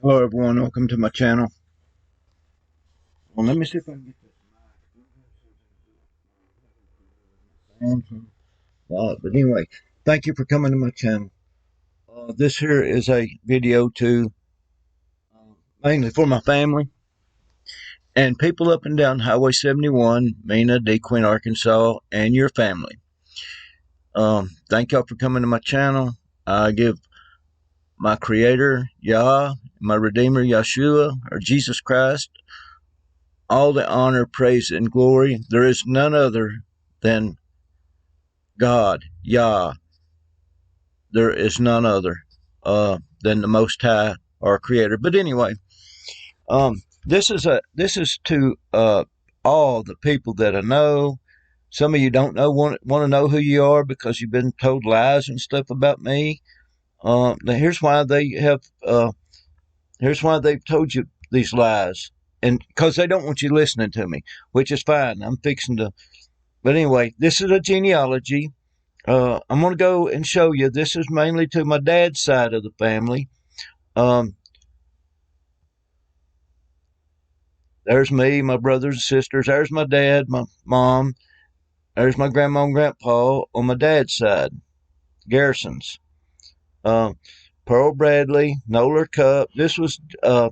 Hello everyone, welcome to my channel. Well, let me see if I can get this. But anyway, thank you for coming to my channel. This here is a video to mainly for my family and people up and down Highway 71, Mena, Arkansas, and your family. Thank y'all for coming to my channel. I give my Creator, Yah, my Redeemer, Yeshua, or Jesus Christ, all the honor, praise, and glory. There is none other than God, Yah. There is none other than the Most High, our Creator. But anyway, this is to all the people that I know. Some of you don't know want to know who you are because you've been told lies and stuff about me. Here's why they have. Here's why they've told you these lies, and because they don't want you listening to me, which is fine. I'm fixing to. But anyway, this is a genealogy. I'm going to go and show you. This is mainly to my dad's side of the family. There's me, my brothers and sisters. There's my dad, my mom. There's my grandma and grandpa on my dad's side. Garrisons. Pearl Bradley, Nolar Cup. This was, let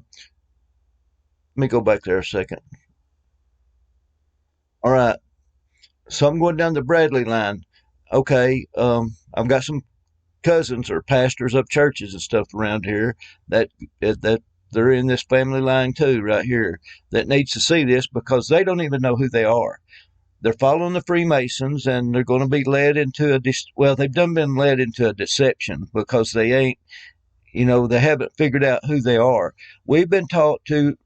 me go back there a second. All right. So I'm going down the Bradley line. Okay. I've got some cousins or pastors of churches and stuff around here that they're in this family line too, right here, that needs to see this because they don't even know who they are. They're following the Freemasons and they're going to be led into they've done been led into a deception because they ain't, they haven't figured out who they are. We've been taught to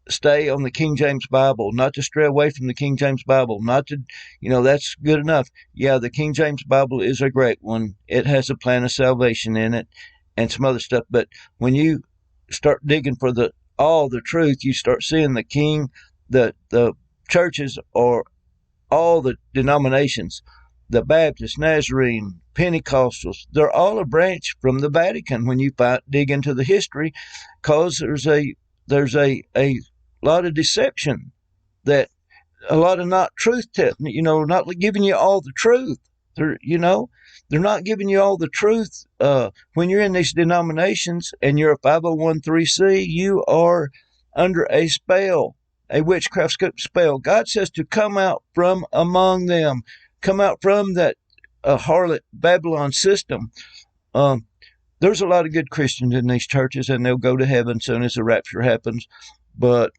stay on the King James Bible, not to stray away from the King James Bible, not to, that's good enough. Yeah, the King James Bible is a great one. It has a plan of salvation in it and some other stuff. But when you start digging for all the truth, you start seeing the churches or all the denominations, the Baptist, Nazarene, Pentecostals, they're all a branch from the Vatican when you dig into the history, because there's a lot of deception, that a lot of not truth telling, not giving you all the truth. They're not giving you all the truth. When you're in these denominations and you're a 501c, you are under a spell, a witchcraft spell. God says to come out from among them, come out from that harlot Babylon system. There's a lot of good Christians in these churches, and they'll go to heaven soon as the rapture happens. But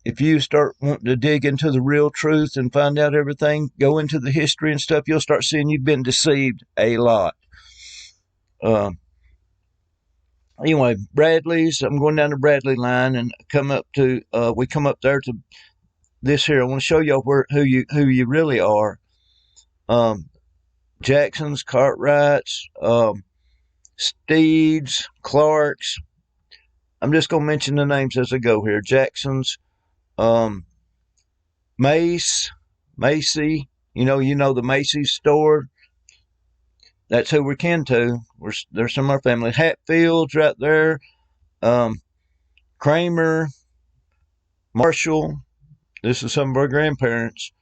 if you start wanting to dig into the real truth and find out everything, go into the history and stuff, you'll start seeing you've been deceived a lot. Anyway, Bradley's, I'm going down the Bradley line and we come up there to this here. I want to show you who you really are. Jacksons, Cartwrights, Steeds, Clarks. I'm just going to mention the names as I go here. Jacksons, Macy, you know the Macy's store. That's who we're kin to. There's some of our family. Hatfields right there. Kramer, Marshall. This is some of our grandparents.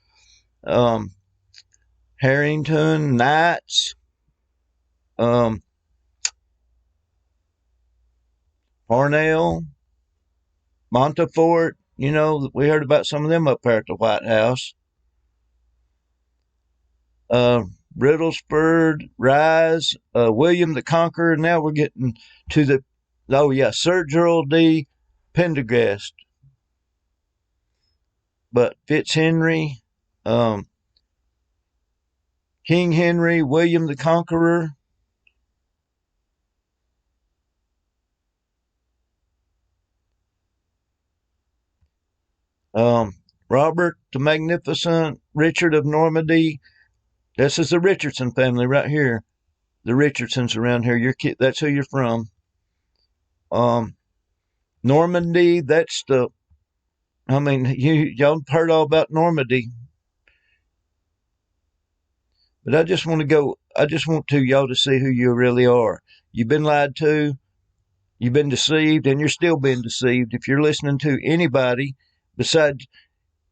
Harrington, Knights. Parnell, Montefort. We heard about some of them up there at the White House. Riddlesford, Rise, William the Conqueror. Now we're getting to Sir Gerald D. Pendergast. But Fitzhenry, King Henry, William the Conqueror. Robert the Magnificent, Richard of Normandy. This is the Richardson family right here. The Richardsons around here. That's who you're from. Normandy, y'all heard all about Normandy. But I just want y'all to see who you really are. You've been lied to. You've been deceived, and you're still being deceived if you're listening to anybody besides.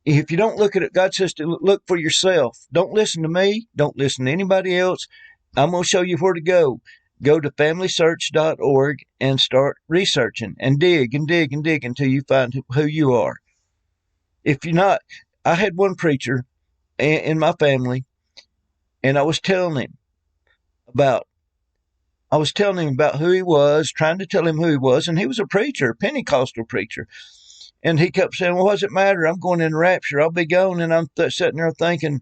If you don't look at it, God says to look for yourself. Don't listen to me. Don't listen to anybody else. I'm going to show you where to go. Go to familysearch.org and start researching and dig and dig and dig until you find who you are. If you're not, I had one preacher in my family, and I was telling him about who he was, trying to tell him who he was, and he was a preacher, a Pentecostal preacher. And he kept saying, well, what does it matter? I'm going in the rapture. I'll be gone. And I'm sitting there thinking,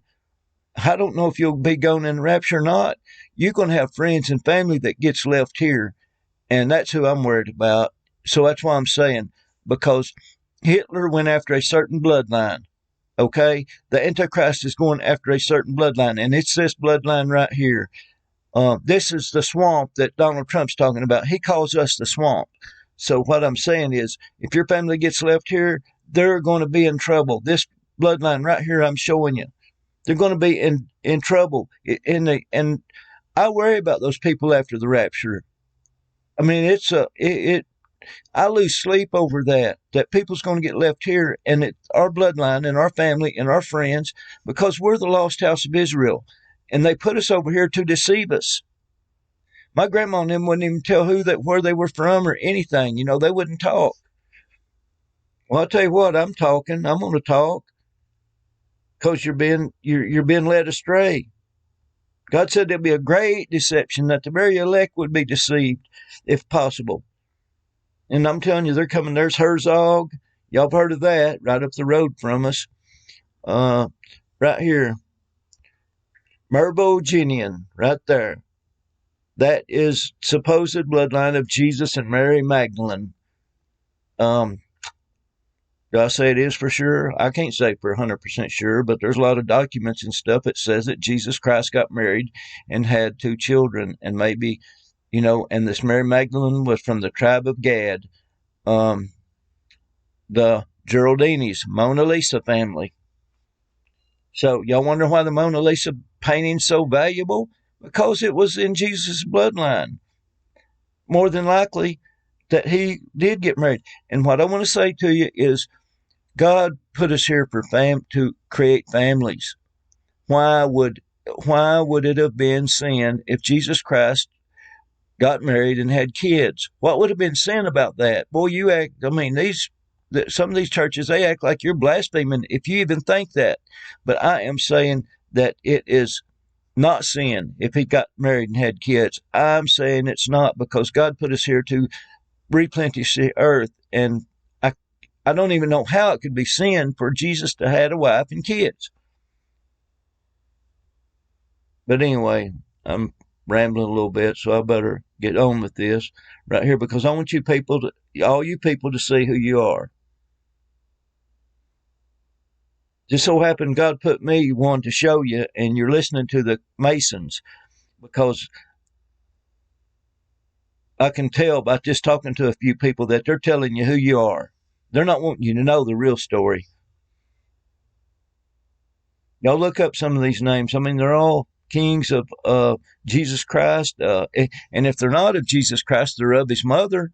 I don't know if you'll be going in the rapture or not. You're going to have friends and family that gets left here. And that's who I'm worried about. So that's why I'm saying, because Hitler went after a certain bloodline. Okay? The Antichrist is going after a certain bloodline. And it's this bloodline right here. This is the swamp that Donald Trump's talking about. He calls us the swamp. So what I'm saying is, if your family gets left here, they're going to be in trouble. This bloodline right here, I'm showing you, they're going to be in trouble. And I worry about those people after the rapture. I mean, I lose sleep over that people's going to get left here, and our bloodline and our family and our friends, because we're the lost house of Israel. And they put us over here to deceive us. My grandma and them wouldn't even tell where they were from or anything. They wouldn't talk. Well, I'll tell you what, I'm talking. I'm going to talk because you're being led astray. God said there'll be a great deception, that the very elect would be deceived if possible. And I'm telling you, they're coming. There's Herzog. Y'all have heard of that, right up the road from us. Right here. Merbogenian, right there. That is supposed bloodline of Jesus and Mary Magdalene. Do I say it is for sure? I can't say for 100% sure, but there's a lot of documents and stuff that says that Jesus Christ got married and had 2 children, and maybe, and this Mary Magdalene was from the tribe of Gad, the Geraldini's Mona Lisa family. So y'all wonder why the Mona Lisa painting's so valuable? Because it was in Jesus' bloodline. More than likely that he did get married. And what I want to say to you is, God put us here to create families. Why would it have been sin if Jesus Christ got married and had kids? What would have been sin about that? Boy, some of these churches, they act like you're blaspheming if you even think that. But I am saying that it is not sin if he got married and had kids. I'm saying it's not, because God put us here to replenish the earth. And I don't even know how it could be sin for Jesus to have a wife and kids. But anyway, I'm rambling a little bit, so I better get on with this right here, because I want all you people to see who you are. Just so happened God put me one to show you, and you're listening to the Masons, because I can tell by just talking to a few people that they're telling you who you are. They're not wanting you to know the real story. Y'all look up some of these names. I mean, they're all kings of Jesus Christ. And if they're not of Jesus Christ, they're of his mother.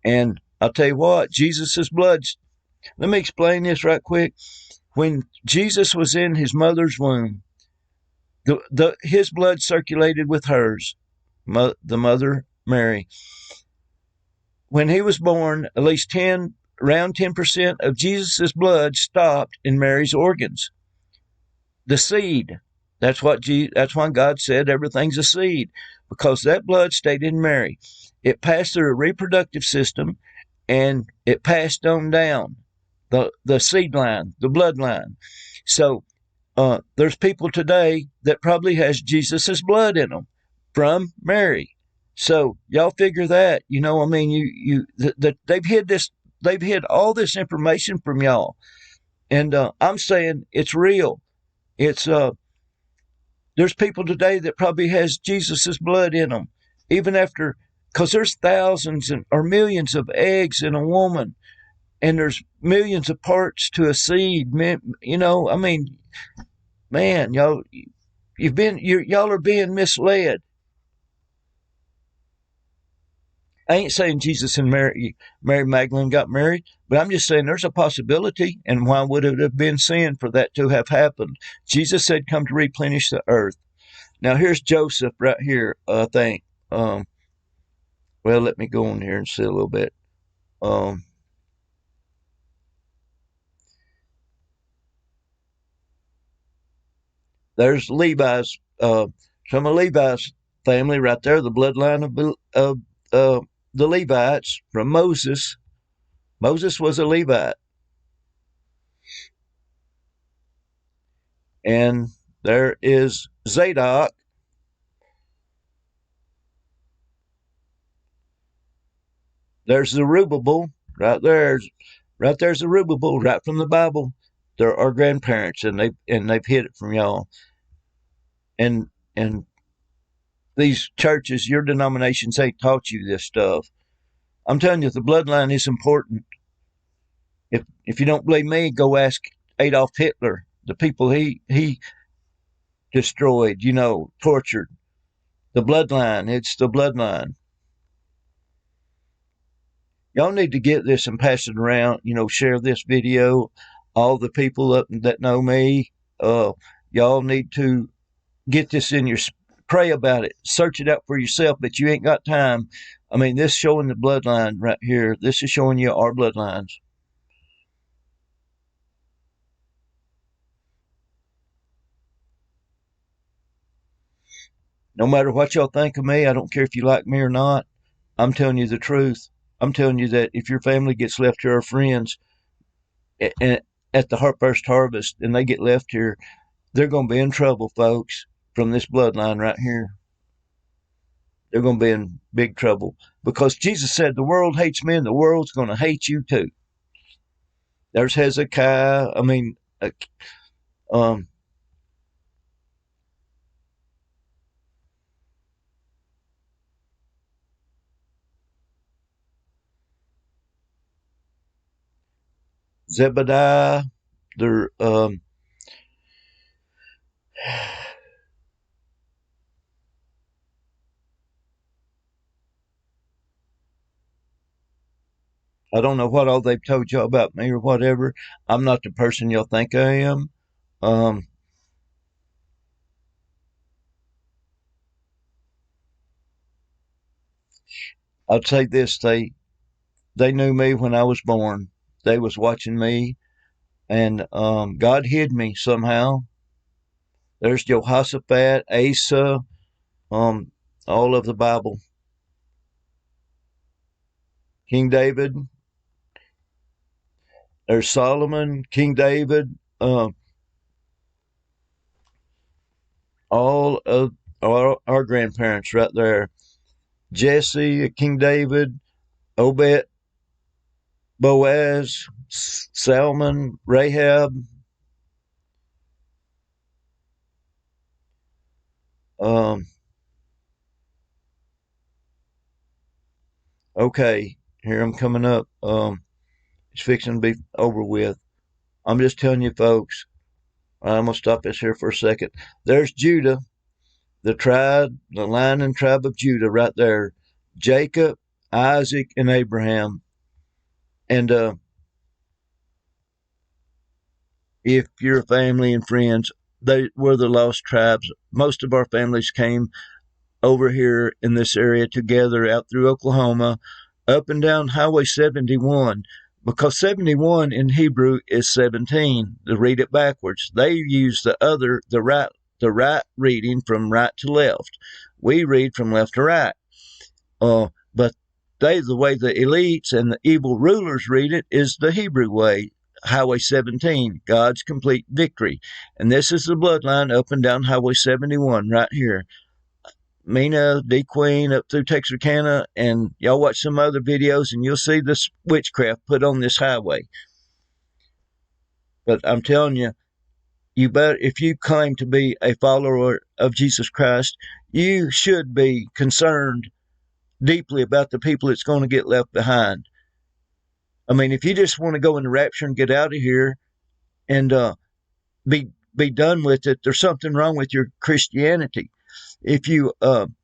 And I'll tell you what, Jesus' blood. Let me explain this right quick. When Jesus was in his mother's womb, his blood circulated with hers, the mother Mary. When he was born, at least around 10% of Jesus' blood stopped in Mary's organs. The seed. That's why God said everything's a seed, because that blood stayed in Mary. It passed through a reproductive system, and it passed on down the seed line, the bloodline. So there's people today that probably has Jesus's blood in them from Mary. So y'all figure that. I mean, they've hid all this information from y'all, and I'm saying it's real. It's there's people today that probably has Jesus's blood in them, even after, because there's thousands or millions of eggs in a woman, and there's millions of parts to a seed. I mean, man, y'all are being misled. I ain't saying Jesus and Mary Magdalene got married, but I'm just saying there's a possibility. And why would it have been sin for that to have happened? Jesus said, come to replenish the earth. Now, here's Joseph right here, I think. Well, let me go on here and see a little bit. There's Levi's, some of Levi's family right there, the bloodline of the Levites from Moses. Moses was a Levite. And there is Zadok. There's Zerubbabel right there. Right there's Zerubbabel, right from the Bible. They're our grandparents, and they've hid it from y'all. And these churches, your denominations, ain't taught you this stuff. I'm telling you, the bloodline is important. If you don't believe me, go ask Adolf Hitler, the people he destroyed, tortured. The bloodline, it's the bloodline. Y'all need to get this and pass it around, share this video. All the people that know me, y'all need to get this in your, pray about it, search it out for yourself, but you ain't got time. I mean, this showing the bloodline right here. This is showing you our bloodlines. No matter what y'all think of me, I don't care if you like me or not. I'm telling you the truth. I'm telling you that if your family gets left here, our friends, at the first harvest, and they get left here, they're going to be in trouble, folks, from this bloodline right here. They're going to be in big trouble because Jesus said the world hates me and the world's going to hate you too. There's Hezekiah. I mean, Zebediah. They're I don't know what all they've told y'all about me or whatever. I'm not the person y'all think I am. I'd say this: they knew me when I was born. They was watching me, and God hid me somehow. There's Jehoshaphat, Asa, all of the Bible. King David. There's Solomon, King David, all of our grandparents right there. Jesse, King David, Obed, Boaz, Salmon, Rahab. Okay, here I'm coming up. It's fixing to be over with. I'm just telling you, folks. I'm gonna stop this here for a second. There's Judah, the line and tribe of Judah, right there. Jacob, Isaac, and Abraham. And if your family and friends, they were the lost tribes. Most of our families came over here in this area together out through Oklahoma, up and down Highway 71, because 71 in Hebrew is 17. To read it backwards, they use the right reading from right to left. We read from left to right. But the way the elites and the evil rulers read it is the Hebrew way. Highway 17, God's complete victory. And this is the bloodline up and down Highway 71 right here. Mena, D Queen, up through Texarkana, and y'all watch some other videos and you'll see this witchcraft put on this highway. But I'm telling you, if you claim to be a follower of Jesus Christ, you should be concerned deeply about the people that's going to get left behind. I mean, if you just want to go in the rapture and get out of here and be done with it, there's something wrong with your Christianity. If you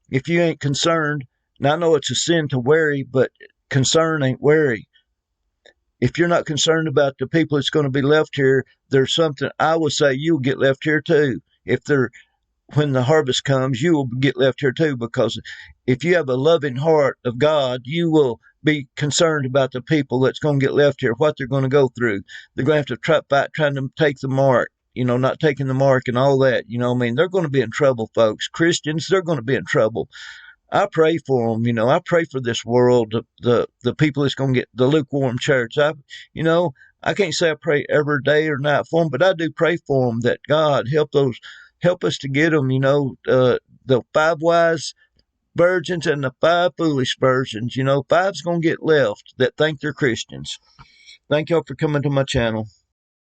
ain't concerned Now, I know it's a sin to worry, but concern ain't worry. If you're not concerned about the people that's going to be left here, there's something I would say you'll get left here too. If they're when the harvest comes, you will get left here too, because if you have a loving heart of God, you will be concerned about the people that's going to get left here, what they're going to go through. They're going to have to fight trying to take the mark, not taking the mark and all that. I mean, they're going to be in trouble, folks. Christians, they're going to be in trouble. I pray for them. I pray for this world, the people that's going to get the lukewarm church. I can't say I pray every day or night for them, but I do pray for them that God help us to get them. The 5 wise virgins and the 5 foolish virgins. Five's going to get left that think they're Christians. Thank y'all for coming to my channel.